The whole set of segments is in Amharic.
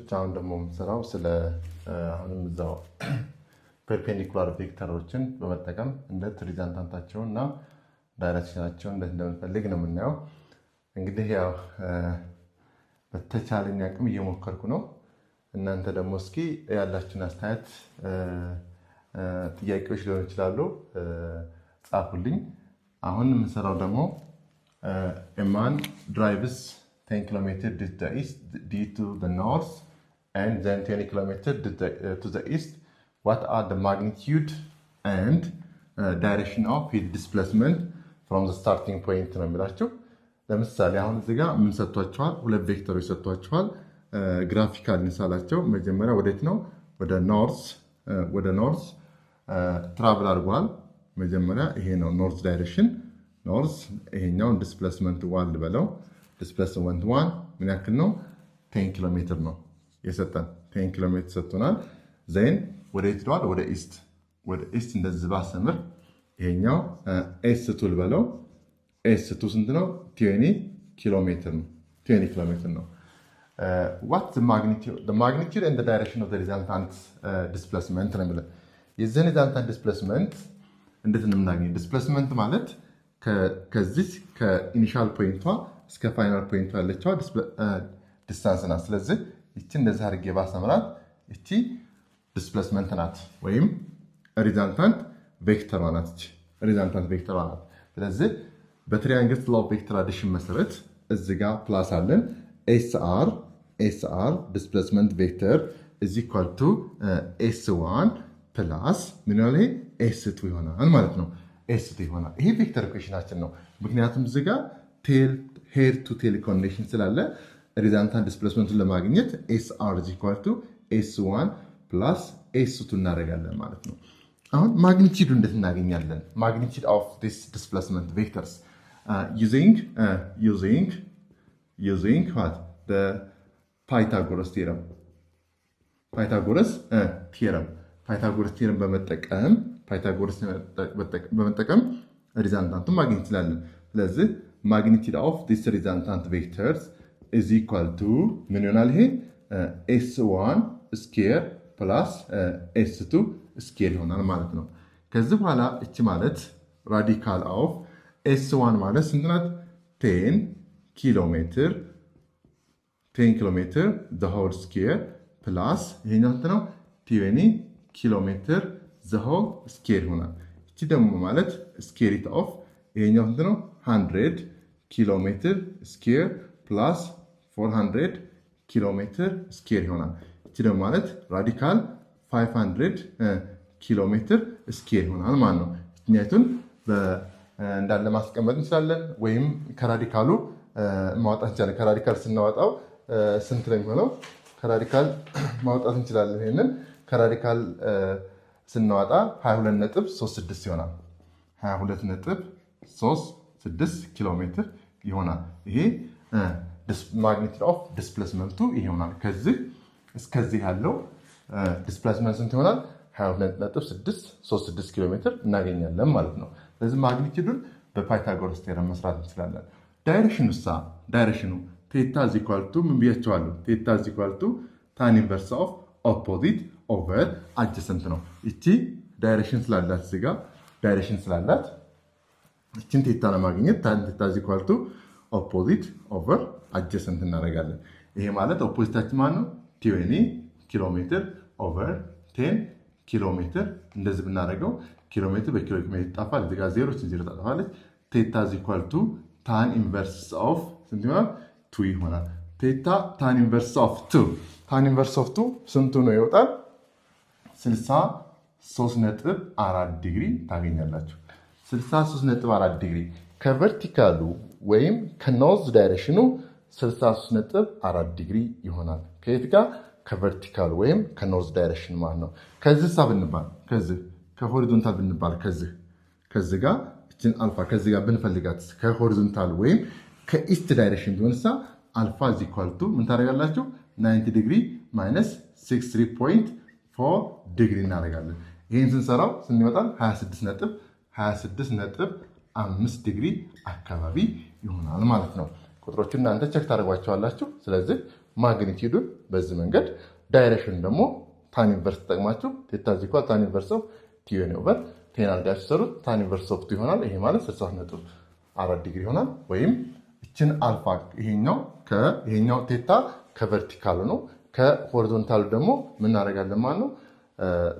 ተማሪዎች አሁን ደግሞ የምንሰራው ስለ አሁንም እዛው ፐርፔንዲኩላር ቬክተሮችን በመጠቀም እንዴት ሪዛልታንታቸውን እና ዳይሬክሽናቸውን እንዴት እንደምንፈልግ ነው የምናየው። እንግዲህ ያው በተቻለኝ አቅም እየሞከርኩ ነው። እናንተ ደግሞ እስኪ ያላችሁን አስተያየት ጥያቄዎች ሊሆኑ ይችላሉ ጻፉልኝ። አሁን የምንሰራው ደግሞ a man drives 10 km to the east due to the north and then 20 km to the east. What are the magnitude and direction of his displacement from the starting point ነው የሚላቸው። ለምሳሌ አሁን እዚህ ጋር ምን ሰጥቷቸዋል? ሁለት ቬክተሮች ሰጥቷቸዋል። ግራፊካል እንሳላቸው። መጀመሪያ ወዴት ነው? ወደ ኖርዝ ትራቭል አድርጓል። መጀመሪያ ይሄ ነው ኖርዝ ዳይሬክሽን ኖርዝ። ይሄኛው ዲስፕሌስመንት 1 ልበለው። ዲስፕሌስመንት 1 ምን ያክል ነው? 10 ኪሎ ሜትር ነው የሰጠን። 10 ኪሎ ሜትር ሰጥቶናል። ዜን ወደ ሄዷል? ወደ ኢስት እንደዚህ ባሰምር ይሄኛው ኤስ2 ልበለው። ኤስ2 ስንት ነው? 20 ኪሎ ሜትር ነው። 20 ኪሎ ሜትር ነው። What's the magnitude and the direction of the resultant displacement ነው የሚለው። የዚህ resultant displacement እንዴት ነው የምናገኘው? ዲስፕሌስመንት ማለት ከዚህ ከኢኒሻል ፖይንቷ እስከ ፋይናል ፖይንቷ ያለችው ዲስታንስ ናት። ስለዚህ እቺ እንደዚህ አድርጌ ባሰምራት እቺ ዲስፕሌስመንት ናት ወይም ሪዛልታንት ቬክተሯ ናት። እቺ ሪዛልታንት ቬክተሯ ናት። ስለዚህ በትሪያንግል ሎው ቬክተር አዲሽን መሰረት እዚህ ጋር ፕላስ አለን ኤስአር ዲስፕሌስመንት ቬክተር is equal to s1 ፕላስ ምን ያለ s2 ይሆናል ማለት ነው። s2 ይሆናል። ይሄ ቬክተር ኢኩዌሽናችን ነው። ምክንያቱም እዚህ ጋር ሄር ቱ ቴል ኮኔክሽን ስላለ ሪዛልታንት ዲስፕሌስመንቱን ለማግኘት ኤስአር is equal to s1 ፕላስ s2 እናደርጋለን ማለት ነው። አሁን ማግኒቲዩድ እንዴት እናገኛለን? ማግኒቲዩድ ኦፍ ዲስ ዲስፕሌስመንት ቬክተርስ using what? The Pythagoras theorem. Pythagoras theorem በመጠቀም ሪዛልታንቱን ማግኘት እንችላለን። ስለዚህ ማግኒቲዩድ ኦፍ ዲስ ሪዛልታንት ቬክተርስ is equal to ምን ይሆናል? ይሄ s1 ስኩዌር ፕላስ s2 ስኩዌር ይሆናል ማለት ነው። ከዚህ በኋላ እቺ ማለት ራዲካል ኦፍ s1 ማለት ስንት ናት? 10 ኪሎ ሜትር the whole square ፕላስ ይሄኛው እንት ነው 20 ኪሎ ሜትር the whole square ይሆናል። እቺ ደግሞ ማለት ስኩዌር ኦፍ ይሄኛው እንት ነው 100 ኪሎ ሜትር ስኩዌር ፕላስ 400 ኪሎ ሜትር ስኩዌር ይሆናል። እቺ ደግሞ ማለት ራዲካል 500 ኪሎ ሜትር ስኩዌር ይሆናል ማለት ነው። እኛቱን እንዳለ ማስቀመጥ እንችላለን ወይም ከራዲካሉ ማውጣት እንችላለን። ከራዲካል ስናወጣው ስንት ነው የሚሆነው? ከራዲካል ማውጣት እንችላለን። ይሄንን ከራዲካል ስናወጣ 22.36 ይሆናል። 22.36 ኪሎ ሜትር ይሆናል። ይሄ ማግኒቲዩድ ኦፍ ዲስፕሌስመንቱ ይሄ ይሆናል። ከዚህ እስከዚህ ያለው ዲስፕሌስመንት ስንት ይሆናል? 22.636 ኪሎ ሜትር እናገኛለን ማለት ነው። ስለዚህ ማግኒቲዩዱን በፓይታጎረስ ቴረም መስራት እንችላለን። ዳይሬክሽኑ ቴታ is equal to ምን ብያቸዋለሁ? ቴታ is equal to tan inverse of opposite over adjacent ነው። እቺ ዳይሬክሽን ስላላት እዚህ ጋር ዳይሬክሽን ስላላት እቺን ቴታ ለማግኘት tan ቴታ is equal to opposite over adjacent እናደርጋለን። ይሄ ማለት ኦፖዚታችን ማን ነው? 20 ኪሎ ሜትር over 10 ኪሎ ሜትር እንደዚህ ብናደርገው ኪሎ ሜትር በኪሎ ሜትር ይጣፋል። እዚህ ጋር ዜሮ ትጣፋለች። ቴታ is equal to tan inverse of ስንት ይሆናል? 2 ይሆናል። ቴታ tan inverse of 2 tan inverse of 2 ስንቱ ነው ይወጣል? 63.4 ዲግሪ ታገኛላችሁ። 63.4 ዲግሪ ከቨርቲካሉ ወይም ከኖርዝ ዳይሬክሽኑ 63.4 ዲግሪ ይሆናል። ከየት ጋር? ከቨርቲካል ወይም ከኖርዝ ዳይሬክሽን ማለት ነው። ከዚህ ሳ ብንባል ከሆሪዞንታል ብንባል ከዚህ ጋር እችን አልፋ ከዚህ ጋር ብንፈልጋት ከሆሪዞንታል ወይም ከኢስት ዳይሬክሽን ቢሆንሳ አልፋ is equal to ምን ታደርጋላችሁ? 90 ዲግሪ ማይነስ 63.4 ዲግሪ እናደርጋለን። ይሄን ስንሰራው ስንመጣል 26.5 ዲግሪ አካባቢ ይሆናል ማለት ነው። ቁጥሮቹን እናንተ ቼክ ታደርጓቸዋላችሁ። ስለዚህ ማግኒቲዩዱን በዚህ መንገድ ዳይሬክሽን ደግሞ ታን ኢንቨርስ ተጠቅማችሁ ቴታ ዚኳል ታን ኢንቨርስ ኦፍ ቲዩን ኦቨር ቴን አድርጋችሁ ሰሩት ታን ኢንቨርስ ኦፍ ቲ ይሆናል። ይሄ ማለት 60.4 ዲግሪ ይሆናል። ወይም እችን አልፋ ይሄኛው ቴታ ከቨርቲካሉ ነው ከሆሪዞንታሉ ደግሞ ምን እናደርጋለን ማለት ነው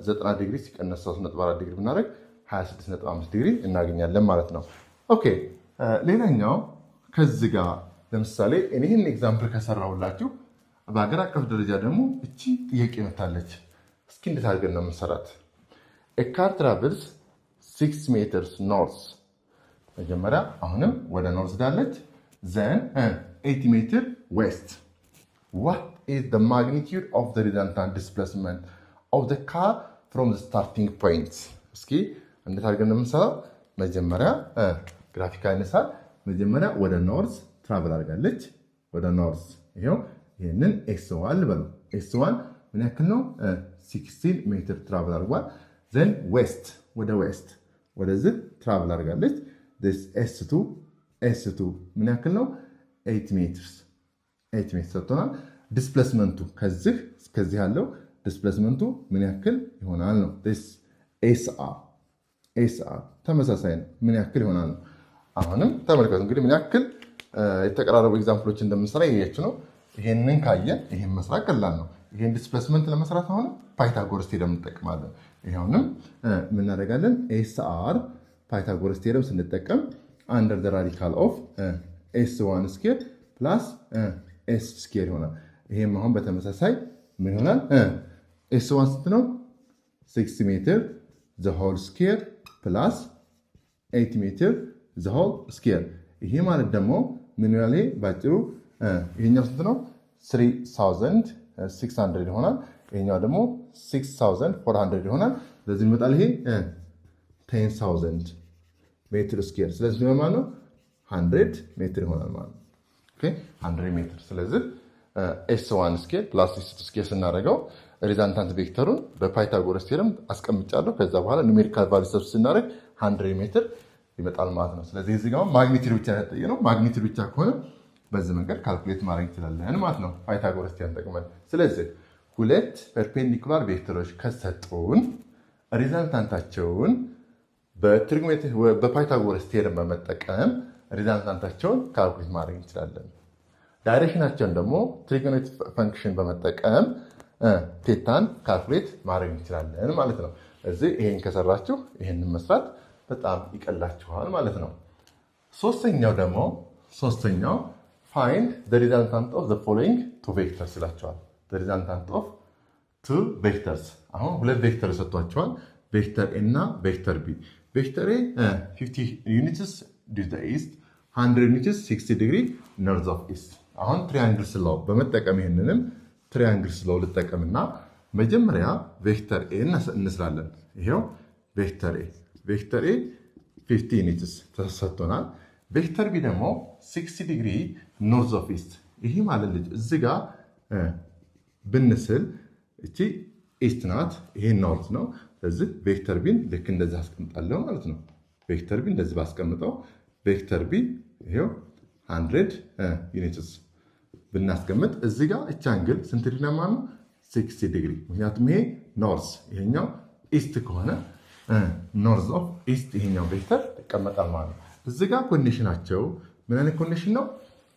90 ዲግሪ ሲቀነስ 3.4 ዲግሪ ብናደርግ 26.5 ዲግሪ እናገኛለን ማለት ነው። ኦኬ ሌላኛው ከዚህ ጋር ለምሳሌ ይህን ኤግዛምፕል ከሰራሁላችሁ በሀገር አቀፍ ደረጃ ደግሞ እቺ ጥያቄ መታለች። እስኪ እንዴት አድርገን ነው የምንሰራት? a car travels 6 meters north መጀመሪያ አሁንም ወደ ኖርዝ ዳለች then 80 meter west what is the magnitude of the resultant displacement of the car from the starting point? እስኪ እንዴት አድርገን ነው የምንሰራው? መጀመሪያ ግራፊካል እንሳል። መጀመሪያ ወደ ኖርዝ ትራቨል አድርጋለች ወደ ኖርዝ ይሄንን x1 ልበሉ x1 ምን ያክል ነው 16 ሜትር ትራቨል አድርጓል። then west ወደ ዌስት ወደዚህ ትራቨል አድርጋለች this s2 ምን ያክል ነው 8 ሜትርስ ሰጥቶናል። ዲስፕሌስመንቱ ከዚህ እስከዚህ ያለው ዲስፕሌስመንቱ ምን ያክል ይሆናል ነው this SR ተመሳሳይ ነው ምን ያክል ይሆናል ነው። አሁንም ተመልከቱ እንግዲህ ምን ያክል የተቀራረቡ ኤግዛምፕሎች እንደምንሰራ ይሄያችሁ ነው። ይሄንን ካየን ይሄን መስራት ቀላል ነው። ይሄን ዲስፕሌስመንት ለመስራት አሁን ፓይታጎረስ ቴረም እንጠቀማለን። ይሄውንም ምን እናደርጋለን SR ፓይታጎረስ ቴረም ስንጠቀም under the radical of s1 square plus s square ይሆናል። ይሄም አሁን በተመሳሳይ ምን ይሆናል s1 ስንት ነው 6 ሜትር the whole square plus 8 ሜትር the whole square ይሄ ማለት ደግሞ ምን ይላል ባጭሩ ይሄኛው ስንት ነው 3600 ይሆናል። ይሄኛው ደግሞ 6400 ይሆናል። ስለዚህ ይመጣል ይሄ 10000 ሜትር ስኩዌር። ስለዚህ ነው ማለት ነው 100 ሜትር ይሆናል ማለት ነው። ኦኬ 100 ሜትር። ስለዚህ s1 ስኩዌር ፕላስ s2 ስኩዌር ስናደርገው ሪዛልታንት ቬክተሩን በፓይታጎረስ ቴረም አስቀምጫለሁ። ከዛ በኋላ ኑሜሪካል ቫልዩ ሰብስ ስናደርግ 100 ሜትር ይመጣል ማለት ነው። ስለዚህ እዚህ ጋር ማግኒቲዩድ ብቻ ነው። ማግኒቲዩድ ብቻ ከሆነ በዚህ መንገድ ካልኩሌት ማድረግ እንችላለን ማለት ነው ፓይታጎረስ ቴረም ተጠቅመን። ስለዚህ ሁለት ፐርፔንዲኩላር ቬክተሮች ከሰጡን ሪዛልታንታቸውን በፓይታጎረስ ቴረም በመጠቀም ሪዛልታንታቸውን ካልኩሌት ማድረግ እንችላለን። ዳይሬክሽናቸውን ደግሞ ትሪጎኖሜትሪክ ፈንክሽን በመጠቀም ቴታን ካልኩሌት ማድረግ እንችላለን ማለት ነው። እዚህ ይሄን ከሰራችሁ ይሄንን መስራት በጣም ይቀላችኋል ማለት ነው። ሶስተኛው find the resultant of the following two vectors ይላችኋል። the resultant of two vectors አሁን ሁለት ቬክተር ሰጥቷቸዋል ቬክተር A እና ቬክተር B። ቬክተር A 50 units due to the east 100 units 60 degree north of east። አሁን ትሪያንግል ስለው በመጠቀም ይሄንንም ትሪያንግል ስለው ልጠቀምና መጀመሪያ ቬክተር A እንስራለን። ይሄው ቬክተር A 50 units ተሰጥቶናል። ቬክተር B ደግሞ 60 ዲግሪ ኖርዝ ኦፍ ኢስት። ይሄ ማለት ልጅ እዚህ ጋር ብንስል እቺ ኢስት ናት፣ ይሄ ኖርዝ ነው። ስለዚህ ቬክተር ቢን ልክ እንደዚህ አስቀምጣለሁ ማለት ነው። ቬክተር ቢ እንደዚህ ባስቀምጠው ቬክተር ቢ ይሄው 100 ዩኒትስ ብናስቀምጥ እዚህ ጋር እቺ አንግል ስንት ዲግሪ ነው ማለት ነው 60 ዲግሪ። ምክንያቱም ይሄ ኖርዝ ይሄኛው ኢስት ከሆነ ኖርዝ ኦፍ ኢስት ይሄኛው ቬክተር ይቀመጣል ማለት ነው። እዚህ ጋር ኮኔክሽናቸው ምን አይነት ኮኔክሽን ነው?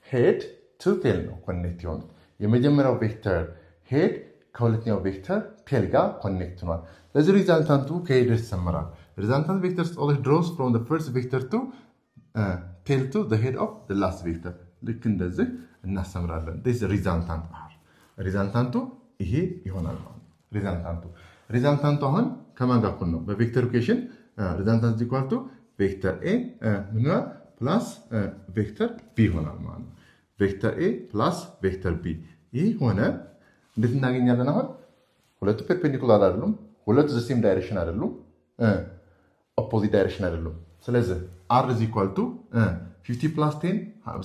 ሄድ ቱ ቴል ነው ኮኔክት የሆኑት። የመጀመሪያው ቬክተር ሄድ ከሁለተኛው ቬክተር ቴል ጋር ኮኔክት ሆኗል። ለዚህ ሪዛልታንቱ ከሄድ ይሰመራል። ሪዛልታንት ቬክተር always draws from the first vector to tail to the head of the last vector። ልክ እንደዚህ እናሰምራለን። this ሪዛልታንት ሪዛልታንቱ ይሄ ይሆናል ማለት ሪዛልታንቱ አሁን ከማን ጋር እኩል ነው? በቬክተር ኢኩዌሽን ሪዛልታንት ኢኳል ቱ ቬክተር ኤ ምን ይሆናል ፕላስ ቬክተር ቢ ይሆናል ማለት ነው። ቬክተር ኤ ፕላስ ቬክተር ቢ ይህ ሆነ እንዴት እናገኛለን? አሁን ሁለቱ ፐርፔንዲኩላር አይደሉም፣ ሁለቱ ዘ ሴም ዳይሬክሽን አይደሉም፣ ኦፖዚት ዳይሬክሽን አይደሉም። ስለዚህ r is equal to 50 plus 10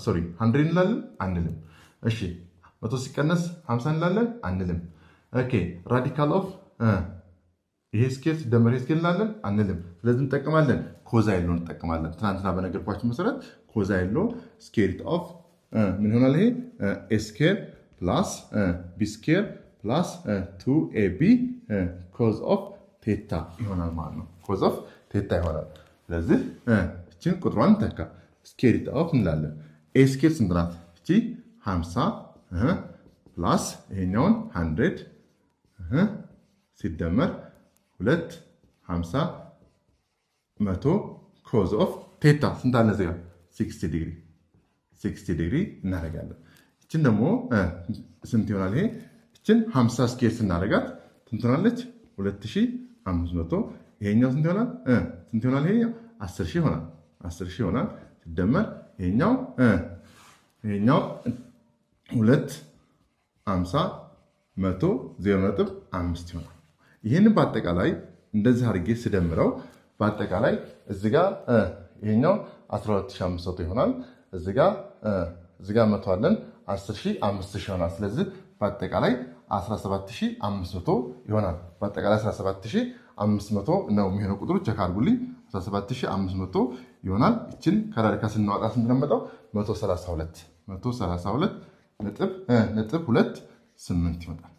sorry 100 እንላለን አንልም። እሺ 100 ሲቀነስ 50 እንላለን አንልም። ኦኬ ራዲካል ኦፍ ይሄ ስኬል ሲደመር ይሄ ስኬል እንላለን አንልም። ስለዚህ እንጠቀማለን ኮዛይል ሎ እንጠቀማለን። ትናንትና በነገርኳችሁ መሰረት ኮዛይል ሎ ስኬል ኦፍ ምን ይሆናል? ይሄ a square plus b square plus 2ab cos of theta ይሆናል ማለት ነው። cos of theta ይሆናል። ስለዚህ እቺን ቁጥሯን ተካ ስኬር ይጣፍ እንላለን። a ስኬር ስንት ናት? እቺ 50 ፕላስ ይሄኛውን 100 ሲደመር 2 50 መቶ cos of theta ስንት አለ እዚህ ጋር 60 ዲግሪ 60 ዲግሪ እናደርጋለን። እቺን ደግሞ ስንት ይሆናል? ይሄ እቺን 50 ስኬር ስናደርጋት ስንት ትሆናለች? 2500 ይሄኛው ስንት ይሆናል? ስንት ይሆናል? ይሄኛው 10000 ይሆናል። 10000 ይሆናል ሲደመር ይሄኛው 250 መቶ 0.5 ይሆናል። ይሄንን በአጠቃላይ እንደዚህ አድርጌ ስደምረው በአጠቃላይ እዚህ ጋር ይሄኛው 12500 ይሆናል። እዚህ ጋር 100 አለን 10000 5000 ይሆናል። ስለዚህ በአጠቃላይ 17500 ይሆናል። በአጠቃላይ 17500 ነው የሚሆነው። ቁጥሩ ቼክ አድርጉልኝ። 17500 ይሆናል። እቺን ከራሪካ ስናወጣ ስንት ነው የሚመጣው? 132 ነጥብ 28 ይመጣል።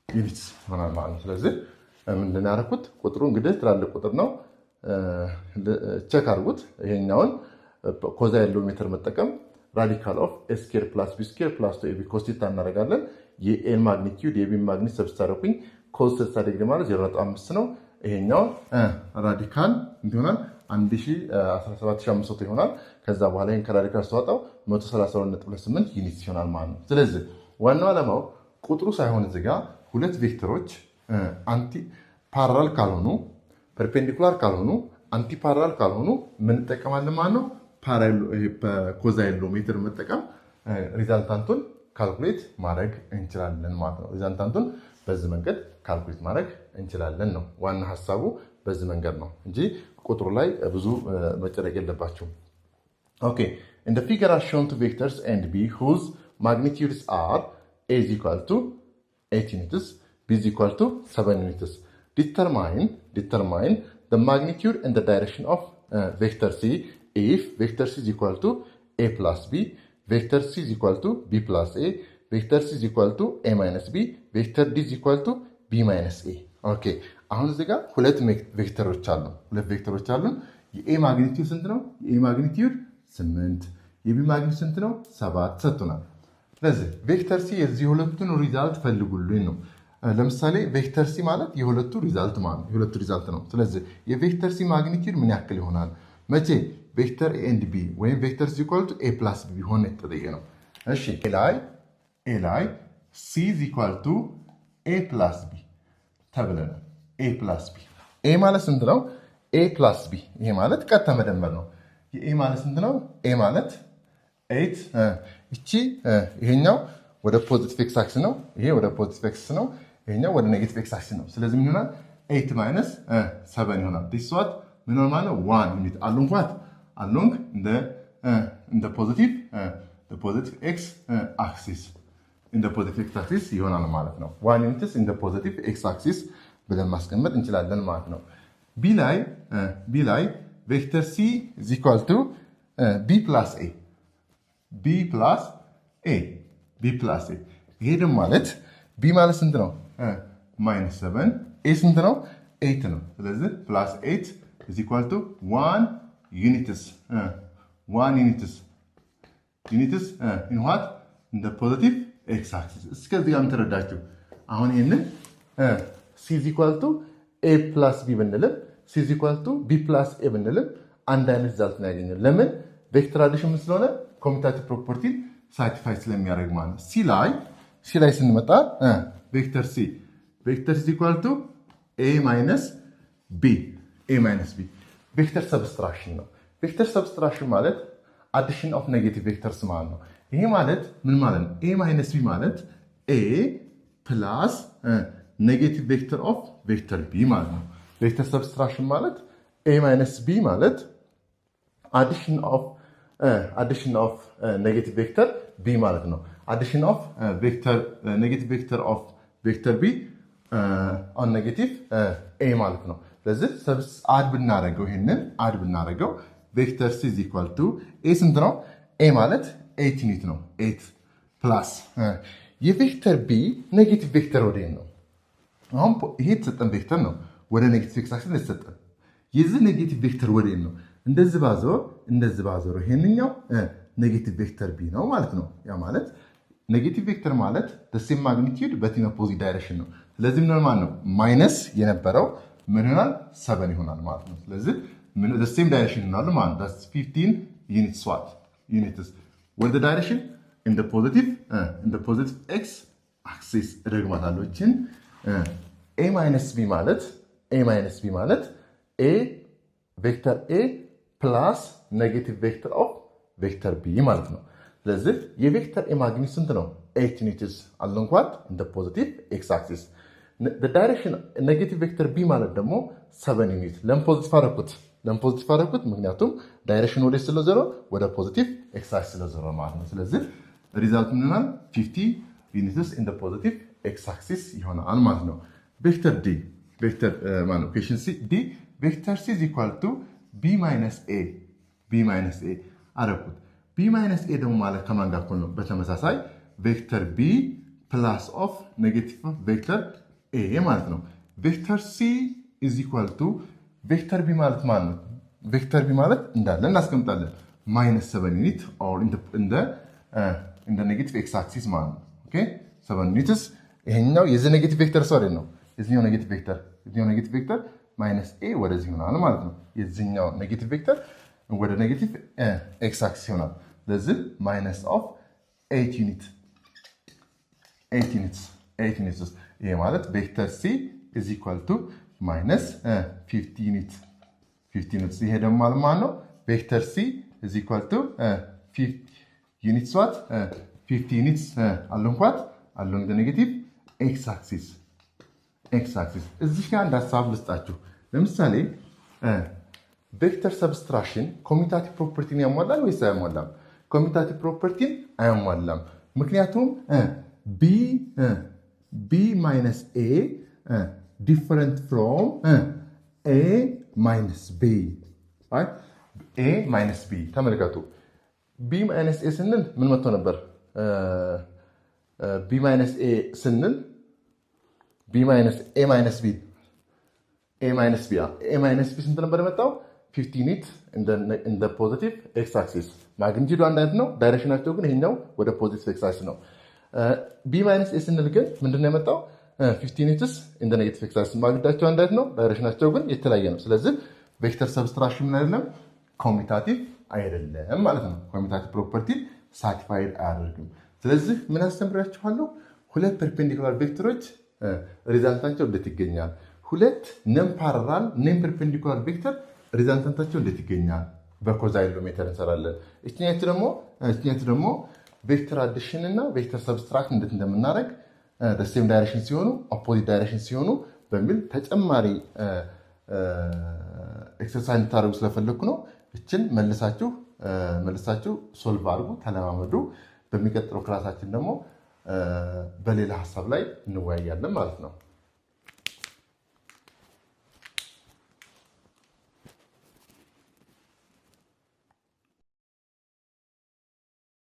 ዩኒትስ ይሆናል ማለት ነው። ስለዚህ ምንድን ነው ያደረኩት? ቁጥሩ እንግዲህ ትላልቅ ቁጥር ነው። ቼክ አድርጉት። ይሄኛውን ኮዛ ያለው ሜትር መጠቀም ራዲካል ኦፍ ኤ ስኬር ፕላስ ቢ ስኬር ፕላስ 2ab ኮስ ቴታ እናደርጋለን። የኤን ማግኒቲዩድ የቢን ማግኒት ሰብስታረኩኝ ኮስ 60 ዲግሪ ማለት 0.5 ነው። ይሄኛው ራዲካል እንዲሆናል 17500 ይሆናል። ከዛ በኋላ ይሄን ከራዲካል ስታወጣው 132.28 ዩኒት ይሆናል ማለት ነው። ስለዚህ ዋናው ዓላማው ቁጥሩ ሳይሆን እዚህ ጋር ሁለት ቬክተሮች አንቲ ፓራላል ካልሆኑ ፐርፔንዲኩላር ካልሆኑ አንቲ ፓራላል ካልሆኑ ምን እንጠቀማለን ማለት ነው? ኮዛ ያለው ሜትር መጠቀም ሪዛልታንቱን ካልኩሌት ማድረግ እንችላለን ማለት ነው። ሪዛልታንቱን በዚህ መንገድ ካልኩሌት ማድረግ እንችላለን ነው ዋና ሐሳቡ። በዚህ መንገድ ነው እንጂ ቁጥሩ ላይ ብዙ መጨነቅ የለባችሁም። ኦኬ in the figure are shown two vectors a and b whose magnitudes are a is equal to 8 units, b is equal to 7 units. Determine the magnitude and the direction of vector c if vector c is equal to a plus b, vector c is equal to b plus a, vector c is equal to a minus b, vector d is equal to b minus a. ኦኬ አሁን እዚህ ጋር ሁለት ቬክተሮች አሉ። የኤ ማግኒቲዩድ ስንት ነው? የኤ ማግኒቲዩድ 8፣ የቢ ማግኒቲዩድ ስንት ነው? 7 ሰጥቶናል። ስለዚህ ቬክተር ሲ የዚህ ሁለቱን ሪዛልት ፈልጉልኝ ነው። ለምሳሌ ቬክተር ሲ ማለት የሁለቱ ሪዛልት ነው። ስለዚህ የቬክተር ሲ ማግኒቲዩድ ምን ያክል ይሆናል? መቼ ቬክተር ኤ ኤንድ ቢ ወይም ቬክተር ሲ ኢኳል ቱ ኤ ፕላስ ቢ ቢሆን የተጠየቀ ነው። እሺ ኤ ላይ ሲ ኢዝ ኢኳል ቱ ኤ ፕላስ ቢ ተብለናል። ኤ ፕላስ ቢ ኤ ማለት ስንት ነው? ኤ ፕላስ ቢ ይሄ ማለት ቀጥታ መደመር ነው። የኤ ማለት ስንት ነው? ኤ ማለት 8 እቺ ይሄኛው ወደ ፖዚቲቭ ኤክስ አክሲስ ነው። ይሄ ወደ ፖዚቲቭ ኤክስ ነው። ይሄኛው ወደ ኔጌቲቭ ኤክስ አክሲስ ነው። ስለዚህ ምን ይሆናል? 8 ማይነስ 7 ይሆናል። ዲስ ዋት ምን ሆነ ማለት ነው? 1 ዩኒት አሎንግ ዋት አሎንግ እንደ ፖዚቲቭ ኤክስ አክሲስ እንደ ፖዚቲቭ ኤክስ አክሲስ ይሆናል ማለት ነው። 1 ዩኒትስ እንደ ፖዚቲቭ ኤክስ አክሲስ ብለን ማስቀመጥ እንችላለን ማለት ነው። ቢ ላይ ቬክተር ሲ ኢዝ ኢኳል ቱ ቢ ፕላስ ኤ ይሄ ደግሞ ማለት ቢ ማለት ስንት ነው? ማይነስ 7 ኤ ስንት ነው? 8 ነው። ስለዚህ ፕላስ 8 ኢዝ ኢኳል ቱ 1 ዩኒትስ ኢን ዋት እንደ ፖዚቲቭ ኤክስ አክሲስ። እስከዚህ ጋር ተረዳችሁ? አሁን ይሄንን ሲ ኢዝ ኢኳል ቱ ኤ ፕላስ ቢ ብንልም ሲ ኢዝ ኢኳል ቱ ቢ ፕላስ ኤ ብንልም አንድ አይነት ሪዛልት ነው ያገኘው። ለምን? ቬክተር አዲሽን ስለሆነ ኮሚታቲቭ ፕሮፐርቲ ሳቲስፋይ ስለሚያደርግ ማለት ነው። ሲ ላይ ስንመጣ ቬክተር ሲ ኢዝ ኢኳል ቱ ኤ ማይነስ ቢ ቬክተር ሰብስትራክሽን ነው። ቬክተር ሰብስትራክሽን ማለት አዲሽን ኦፍ ኔጌቲቭ ቬክተርስ ማለት ነው። ይሄ ማለት ምን ማለት ነው? ኤ ማይነስ ቢ ማለት ኤ ፕላስ ኔጌቲቭ ቬክተር ኦፍ ቬክተር ቢ ማለት ነው። ቬክተር ሰብስትራክሽን ማለት ኤ ማይነስ ቢ ማለት አዲሽን ኦፍ ኔጌቲቭ ቬክተር ቢ ማለት ነው። አዲሽን ኦፍ ኔጌቲቭ ቬክተር ኦፍ ቬክተር ቢ ኦን ኔጌቲቭ ኤ ማለት ነው። ስለዚህ አድ ብናደርገው ቬክተር ሲ ኢዝ ኢኳል ቱ ኤ ስንት ነው? ኤ ማለት 8 ዩኒት ነው 8 ፕላስ የቬክተር ቢ ኔጌቲቭ ቬክተር ወደ ነው አሁን ይሄ የተሰጠን ቬክተር ነው ወደ ኔጌቲቭ ኤክስ አክሲስ የተሰጠን የዚህ ኔጌቲቭ ቬክተር ወደ ነው እንደዚህ ባዞር ይሄንኛው ኔጌቲቭ ቬክተር ቢ ነው ማለት ነው ያ ማለት ኔጌቲቭ ቬክተር ማለት the same magnitude but in opposite direction ነው ስለዚህ ምን ማለት ነው ማይነስ የነበረው ምን ይሆናል 7 ይሆናል ማለት ነው ስለዚህ the same direction ይሆናል ማለት ነው that's 15 units what units with the direction in the positive x axis ደግማታለሁ እቺን a minus b ማለት a vector a plus negative vector of vector b ማለት ነው ስለዚህ የቬክተር a ማግኒት ስንት ነው 8 units along what in the positive x axis the direction negative vector b ማለት ደግሞ 7 units ለምን ፖዚቲቭ አደረኩት ምክንያቱም ዳይሬክሽን ወደ ስለዘሮ ወደ ፖዚቲቭ x axis ስለዘሮ ማለት ነው ስለዚህ ሪዛልት ምን ይሆናል 50 units in the positive x axis ይሆናል ማለት ነው ቬክተር d ቬክተር ማለት ነው question c d vector c is equal to b minus a አደረኩት b minus a ደግሞ ማለት ከማን ጋር እኩል ነው በተመሳሳይ ቬክተር b plus of negative ቬክተር a ማለት ነው ቬክተር c is equal to ቬክተር b ማለት ማለት ነው ቬክተር b ማለት እንዳለ እናስቀምጣለን -7 ዩኒት or in the negative x axis ማለት ነው ኦኬ 7 ዩኒትስ ይሄኛው የዚህ ኔጌቲቭ ቬክተር ሰው አይደል ነው የዚህኛው ኔጌቲቭ ቬክተር -a ወደዚህ ይሆናል ማለት ነው የዚህኛው ኔጌቲቭ ቬክተር ወደ ኔጌቲቭ x axis ይሆናል ስለዚህ minus of 8 units ይሄ ማለት ቬክተር c is equal to minus 50 units ይሄ ደግሞ ማለት ነው ቬክተር c is equal to 50 units what 50 units along the negative x axis እዚህ ጋር እንዳሳብ ልስጣችሁ ለምሳሌ ቬክተር ሰብስትራክሽን ኮሚታቲቭ ፕሮፐርቲን ያሟላል ወይስ አያሟላም ኮሚታቲቭ ፕሮፐርቲን አያሟላም ምክንያቱም b minus a different from a minus b right a minus b ተመልከቱ b minus a ስንል ምን መጥቶ ነበር b minus a ስንል b minus a minus b ስንት ነበር የመጣው 50 ዩኒት in the positive x axis ማግኒቲዩዱ አንድ አይነት ነው ዳይሬክሽናቸው ግን ይሄኛው ወደ ፖዚቲቭ x axis ነው b minus a ስንል ግን ምንድነው የመጣው 50 ዩኒትስ in the negative x axis ማግኒቲዩዳቸው አንድ አይነት ነው ዳይሬክሽናቸው ግን የተለያየ ነው ስለዚህ ቬክተር ሰብስትራክሽን ምን አይደለም ኮሚታቲቭ አይደለም ማለት ነው ኮሚታቲቭ ፕሮፐርቲ ሳቲስፋይድ አያደርግም ስለዚህ ምን አስተምራችኋለሁ ሁለት ፐርፔንዲኩላር ቬክተሮች ሪዛልታቸው እንዴት ይገኛል ሁለት ነን ፓራላል ነን ፐርፔንዲኩላር ቬክተር ሪዛልታቸው እንዴት ይገኛል በኮዛይሎሜትር እንሰራለን እቺኛት ደግሞ ቬክተር አዲሽን እና ቬክተር ሰብስትራክት እንዴት እንደምናደርግ the same direction ሲሆኑ opposite direction ሲሆኑ በሚል ተጨማሪ ኤክሰርሳይዝ ታደርጉ ስለፈለኩ ነው እችን መልሳችሁ ሶልቭ አድርጉ ተለማመዱ በሚቀጥለው ክላሳችን ደግሞ በሌላ ሐሳብ ላይ እንወያያለን ማለት ነው